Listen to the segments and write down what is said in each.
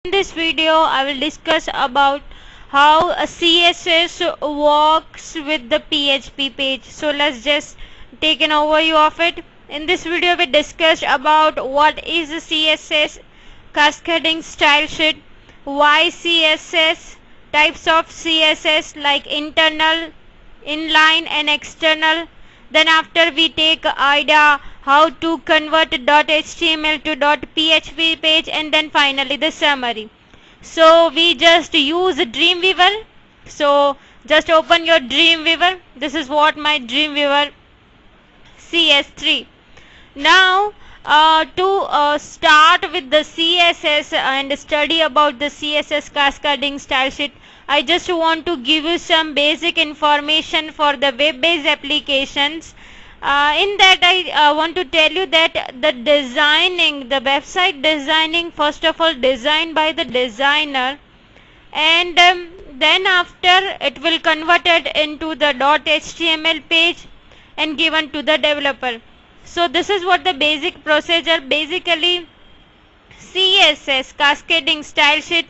In this video, I will discuss about how a CSS works with the PHP page. So let's just take an overview of it. In this video, we discussed about what is a CSS, cascading style sheet, why CSS, types of CSS like internal, inline and external. Then after we take idea how to convert .html to .php page, and then finally the summary. So we just use Dreamweaver. So just open your Dreamweaver. This is what my Dreamweaver CS3. Now to start with the CSS and study about the CSS cascading style sheet, I just want to give you some basic information for the web-based applications. In that I want to tell you that the website designing, first of all designed by the designer, and then after it will converted into the .html page and given to the developer. So this is what the basic procedure. Basically CSS cascading style sheet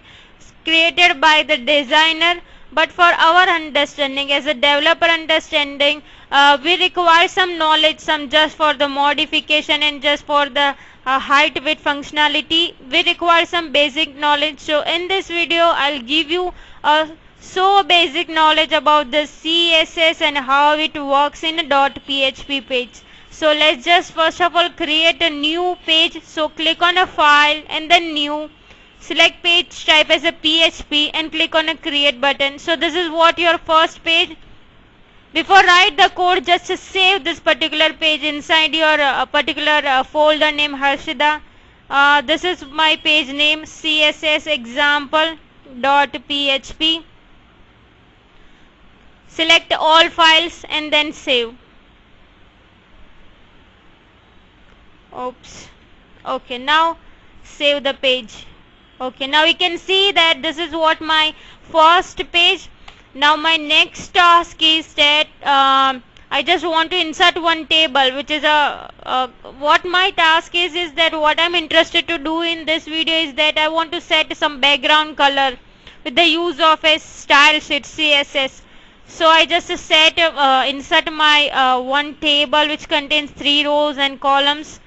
created by the designer, but for our understanding as a developer understanding, we require some knowledge, some just for the modification and just for the height width functionality. We require some basic knowledge. So in this video I'll give you so basic knowledge about the CSS and how it works in a .php page. So let's just first of all create a new page. So click on a file and then new, select page type as a PHP and click on a create button. So this is what your first page. Before write the code, just save this particular page inside your particular folder name Harshida. This is my page name CSS example.php. Select all files and then save. Oops. Okay, now save the page. Okay, now you can see that this is what my first page. Now my next task is that I just want to insert one table, which is what my task is that what I'm interested to do in this video is that I want to set some background color with the use of a style sheet CSS. So I just set insert my one table which contains 3 rows and columns.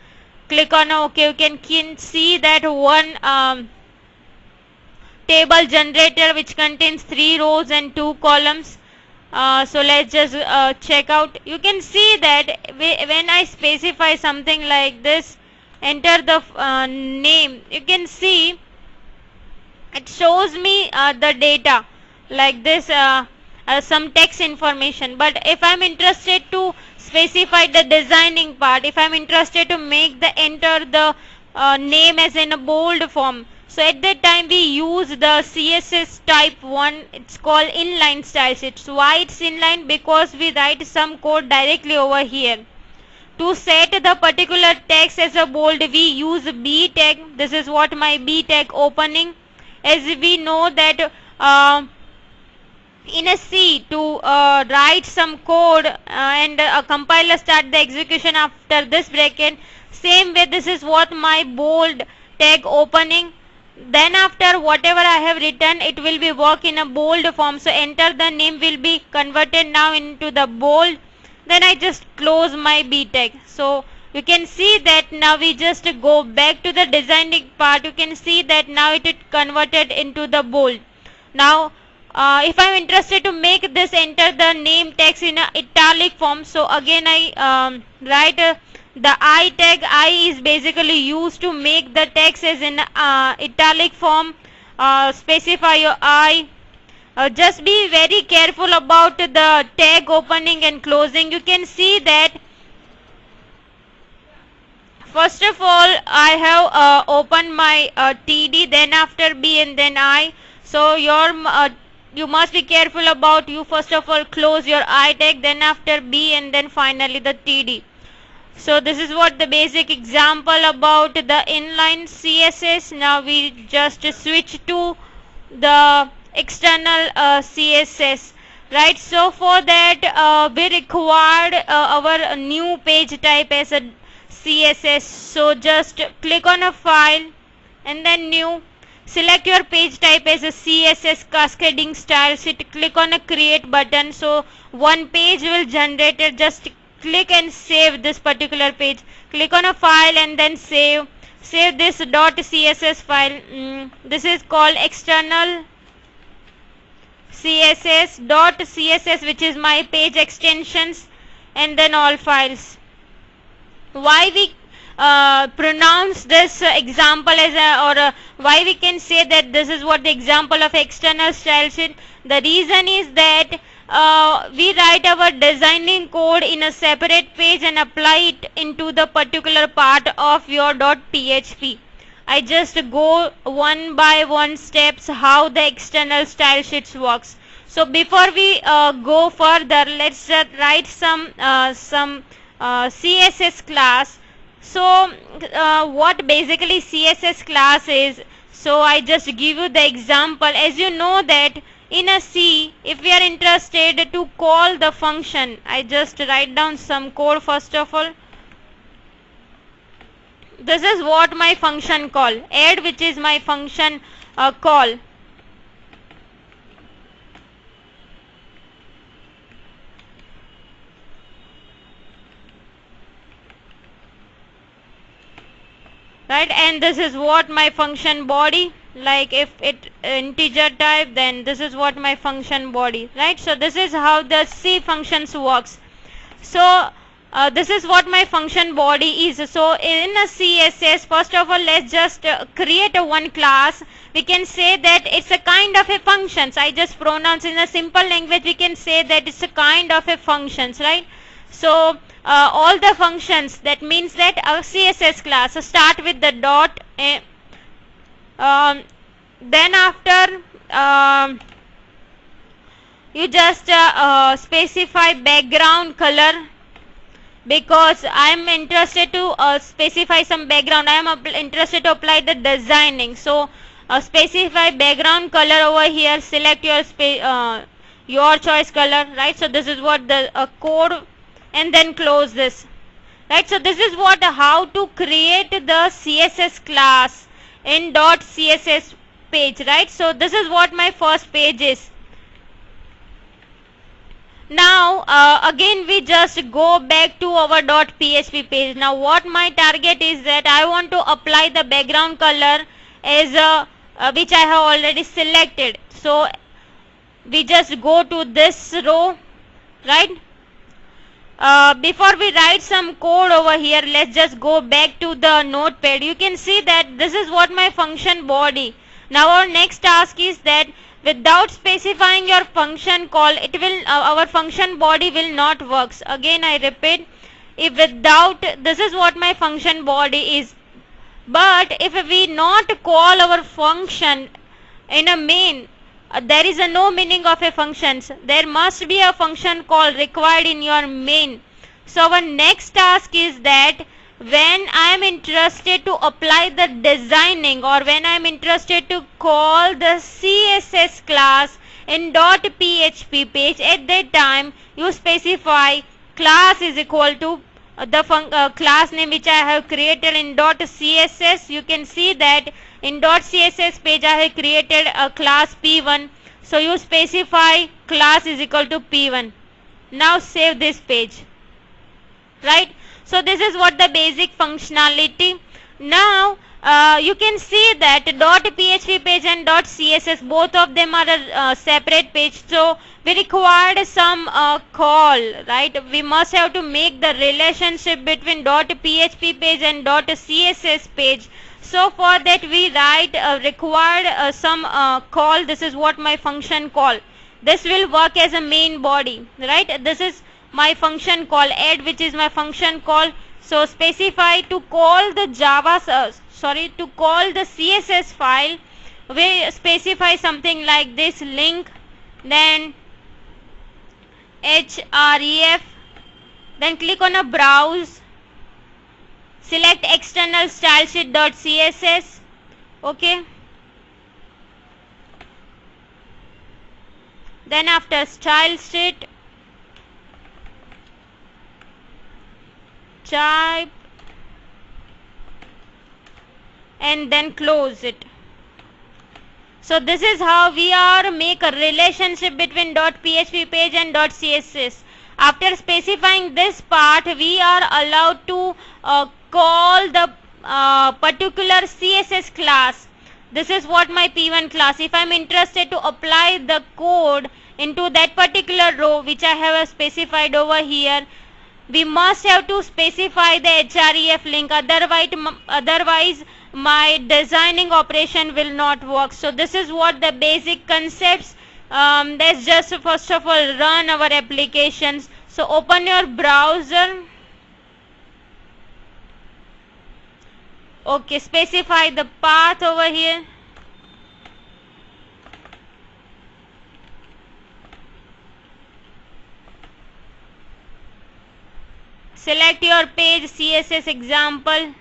Click on OK. You can see that one table generator which contains 3 rows and 2 columns. So let's just check out. You can see that when I specify something like this, enter the name, you can see it shows me the data like this, some text information. But if I'm interested to specify the designing part, if I'm interested to make the enter the name as in a bold form, so at that time we use the CSS type 1. It's called inline style sheet. So why it's inline? Because we write some code directly over here. To set the particular text as a bold, we use B tag. This is what my B tag opening. As we know that in a C to write some code and a compiler start the execution after this bracket. Same way, this is what my bold tag opening. Then after whatever I have written, it will be work in a bold form. So enter the name will be converted now into the bold. Then I just close my B tag. So you can see that now we just go back to the designing part. You can see that now it is converted into the bold. Now if I am interested to make this enter the name text in a italic form, so again I write the I tag. I is basically used to make the text as in italic form. Specify your I. Just be very careful about the tag opening and closing. You can see that first of all I have opened my TD, then after B and then I. So you must be careful about you first of all close your I tag, then after B and then finally the TD. So this is what the basic example about the inline CSS. Now we just switch to the external CSS, right? So for that we required our new page type as a CSS. So just click on a file and then new, select your page type as a CSS cascading style sheet, click on a create button, so one page will generate it. Just click and save this particular page, click on a file and then save this .css file. This is called external css.css, which is my page extensions, and then all files. Why we pronounce this example as why we can say that this is what the example of external style sheet? The reason is that we write our designing code in a separate page and apply it into the particular part of your .php. I just go one by one steps how the external style sheets works. So before we go further, let's just write some CSS class. So what basically CSS class is, so I just give you the example. As you know that in a C, if we are interested to call the function, I just write down some code first of all. This is what my function call, add, which is my function call. Right, and this is what my function body, like if it integer type, then this is what my function body, right? So this is how the C functions works. So this is what my function body is. So in a CSS, first of all, let's just create a one class. We can say that it's a kind of a functions. I just pronounce in a simple language, we can say that it's a kind of a functions, right? So all the functions, that means that a CSS class start with the dot, then after you just specify background color, because I am interested to specify some background. I am interested to apply the designing, so specify background color over here, select your choice color, right? So this is what the code, and then close this, right? So this is what how to create the CSS class in .css page, right? So this is what my first page is. Now again we just go back to our .php page. Now what my target is that I want to apply the background color as which I have already selected. So we just go to this row, right? Before we write some code over here, let's just go back to the notepad. You can see that this is what my function body. Now our next task is that without specifying your function call, it will our function body will not works. Again I repeat, if without, this is what my function body is. But if we not call our function in a main, there is a no meaning of a functions. There must be a function call required in your main. So our next task is that when I am interested to apply the designing, or when I am interested to call the CSS class in .php page, at that time you specify class is equal to the class name which I have created in .css. You can see that in .css page I have created a class p1. So you specify class is equal to p1. Now save this page, right? So this is what the basic functionality. Now you can see that .php page and .css, both of them are a separate page. So we required some call, right? We must have to make the relationship between .php page and .css page. So for that we write required some call. This is what my function call. This will work as a main body, right? This is my function call add, which is my function call. So specify to call the to call the CSS file, we specify something like this, link, then href, then click on a browse, select external stylesheet.css, okay. Then after style sheet, type, and then close it. So this is how we are make a relationship between .php page and .css. After specifying this part, we are allowed to call the particular CSS class. This is what my P1 class. If I am interested to apply the code into that particular row which I have specified over here, we must have to specify the href link, otherwise my designing operation will not work. So this is what the basic concepts. Let's just first of all run our applications. So open your browser. Okay, specify the path over here. Select your page CSS example.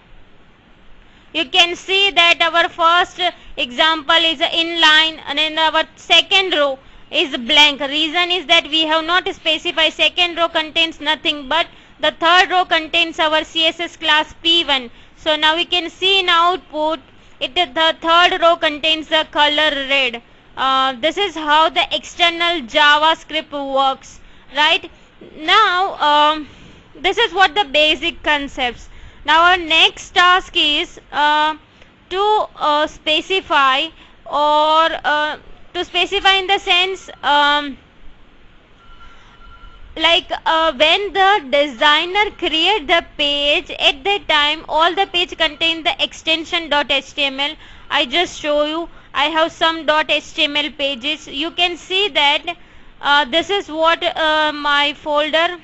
You can see that our first example is inline and then our second row is blank. Reason is that we have not specified. Second row contains nothing, but the third row contains our CSS class P1. So now we can see in output the third row contains the color red. This is how the external JavaScript works, right? Now this is what the basic concepts. Now our next task is to specify, or to specify in the sense when the designer create the page, at that time all the page contain the extension .html. I just show you. I have some .html pages. You can see that this is what my folder,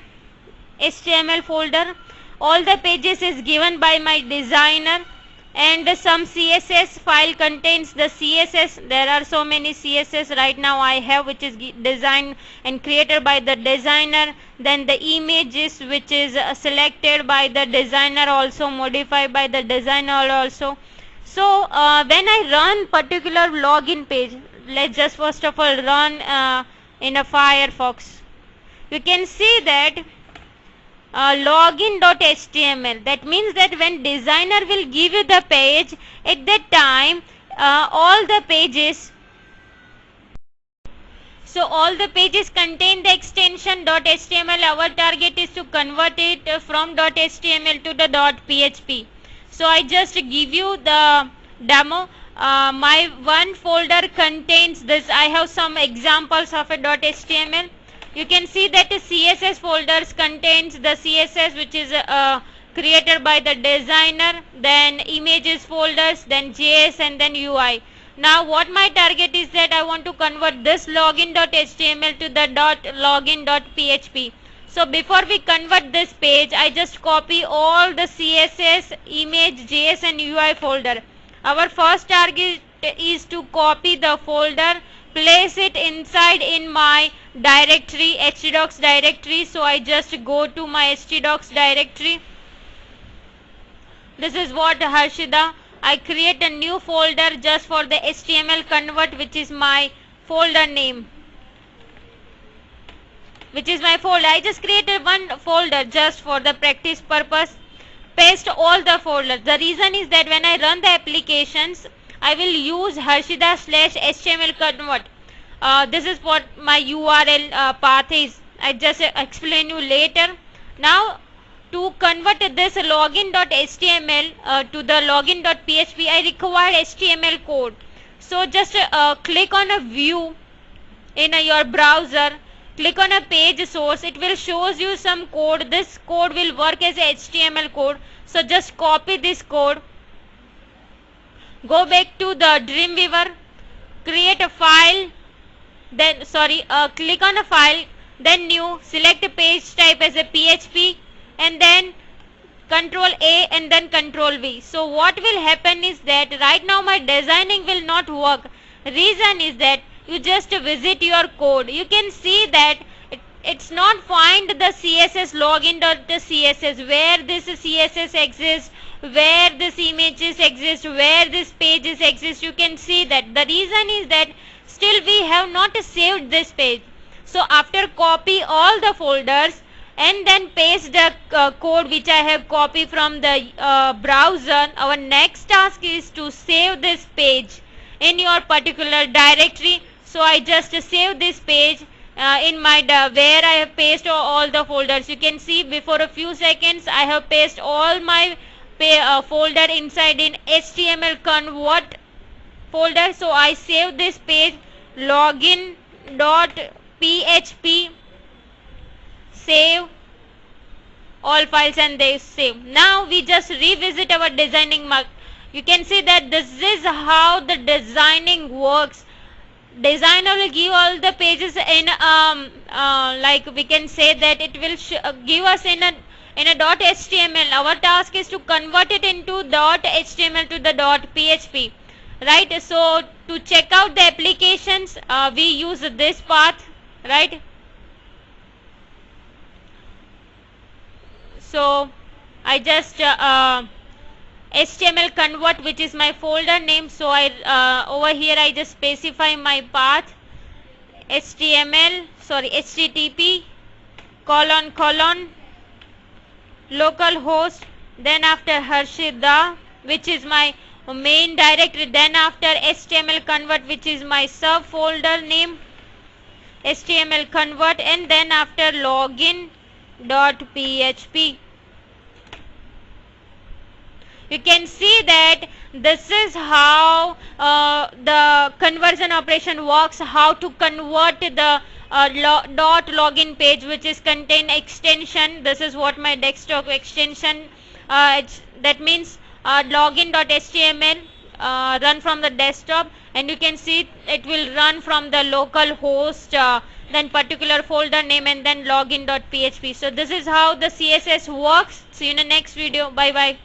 HTML folder. All the pages is given by my designer, and some CSS file contains the CSS. There are so many CSS right now I have, which is designed and created by the designer. Then the images which is selected by the designer, also modified by the designer also. So when I run particular login page, let's just first of all run in a Firefox. You can see that login.html. That means that when designer will give you the page, at that time all the pages, so all the pages contain the extension .html. Our target is to convert it from .html to the .php. So I just give you the demo. My one folder contains this. I have some examples of a .html. You can see that the CSS folders contains the CSS which is created by the designer, then images folders, then JS, and then UI. Now what my target is that I want to convert this login.html to the login.php. So before we convert this page, I just copy all the CSS, image, JS and UI folder. Our first target is to copy the folder, place it inside in my directory, htdocs directory. So I just go to my htdocs directory. This is what Harshida. I create a new folder just for the HTML convert, which is my folder name, which is my folder. I just created one folder just for the practice purpose. Paste all the folders. The reason is that when I run the applications, I will use Harshida/HTML convert. This is what my URL path is. I just explain you later. Now to convert this login.html to the login.php, I require HTML code. So just click on a view in your browser, click on a page source. It will shows you some code. This code will work as a HTML code. So just copy this code, go back to the Dreamweaver, create a file, then click on a file, then new, select a page type as a PHP, and then Control A and then Control V. So what will happen is that right now my designing will not work. Reason is that you just visit your code. You can see that it's not find the CSS login.css, where this CSS exists, where this images exist, where this pages exist. You can see that the reason is that still we have not saved this page. So after copy all the folders and then paste the code which I have copied from the browser, our next task is to save this page in your particular directory. So I just save this page in my where I have pasted all the folders. You can see before a few seconds I have pasted all my folder inside in HTML convert folder. So I save this page login.php, save all files, and they save. Now we just revisit our designing mark. You can see that this is how the designing works. Designer will give all the pages in like we can say that it will give us in a .html. Our task is to convert it into .html to the .php, right? So to check out the applications we use this path, right? So I just HTML convert, which is my folder name. So I over here I just specify my path http localhost, then after Harshida, which is my main directory, then after HTML convert, which is my subfolder name HTML convert, and then after login.php. You can see that this is how the conversion operation works, how to convert the .login page, which is contain extension. This is what my desktop extension, that means login.html run from the desktop, and you can see it will run from the local host, then particular folder name, and then login.php. So this is how the CSS works. See you in the next video. Bye bye.